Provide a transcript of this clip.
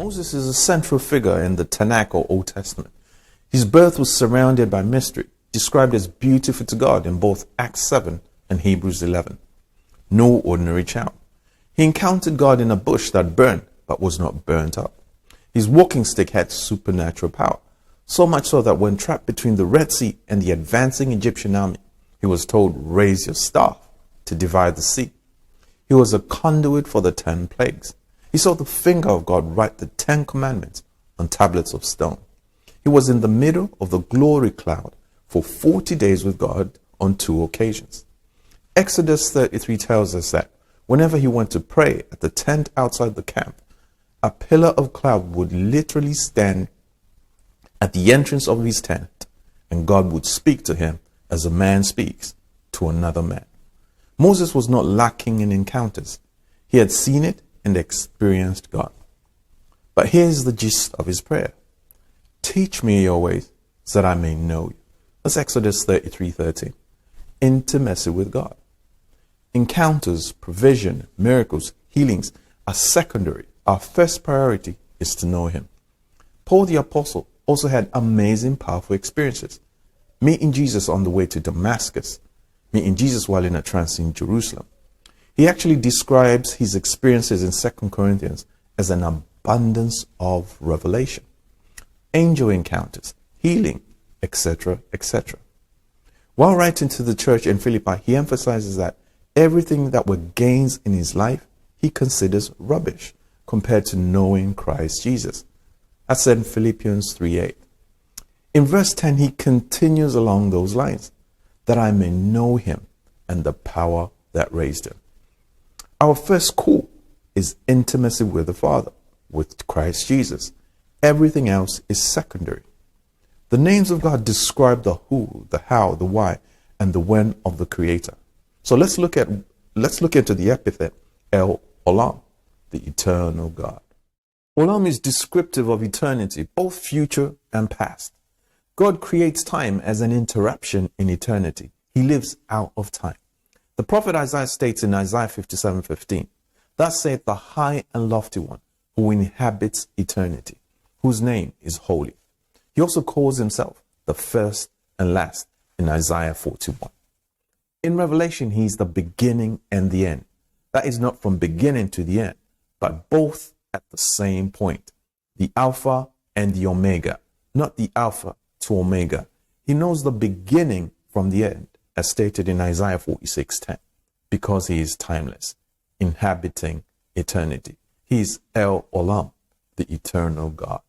Moses is a central figure in the Tanakh or Old Testament. His birth was surrounded by mystery, described as beautiful to God in both Acts 7 and Hebrews 11. No ordinary child. He encountered God in a bush that burned but was not burnt up. His walking stick had supernatural power, so much so that when trapped between the Red Sea and the advancing Egyptian army, he was told, "Raise your staff to divide the sea." He was a conduit for the 10 plagues. He saw the finger of God write the 10 commandments on tablets of stone. He was in the middle of the glory cloud for 40 days with God on 2 occasions. Exodus 33 tells us that whenever he went to pray at the tent outside the camp, a pillar of cloud would literally stand at the entrance of his tent, and God would speak to him as a man speaks to another man. Moses was not lacking in encounters. He had seen it and experienced God. But here's the gist of his prayer. Teach me your ways so that I may know you. That's Exodus 33:13. Intimacy with God. Encounters, provision, miracles, healings are secondary. Our first priority is to know him. Paul the Apostle also had amazing, powerful experiences. Meeting Jesus on the way to Damascus, meeting Jesus while in a trance in Jerusalem. He actually describes his experiences in 2 Corinthians as an abundance of revelation. Angel encounters, healing, etc., etc. While writing to the church in Philippi, he emphasizes that everything that were gains in his life, he considers rubbish compared to knowing Christ Jesus. That's said in Philippians 3:8. In verse 10, he continues along those lines, that I may know him and the power that raised him. Our first call is intimacy with the Father, with Christ Jesus. Everything else is secondary. The names of God describe the who, the how, the why, and the when of the Creator. So let's look into the epithet El-Olam, the eternal God. Olam is descriptive of eternity, both future and past. God creates time as an interruption in eternity. He lives out of time. The prophet Isaiah states in Isaiah 57:15, "Thus saith the high and lofty one, who inhabits eternity, whose name is holy." He also calls himself the first and last in Isaiah 41. In Revelation, he is the beginning and the end. That is not from beginning to the end, but both at the same point. The Alpha and the Omega, not the Alpha to Omega. He knows the beginning from the end, as stated in Isaiah 46:10, because he is timeless, inhabiting eternity. He is El-Olam, the eternal God.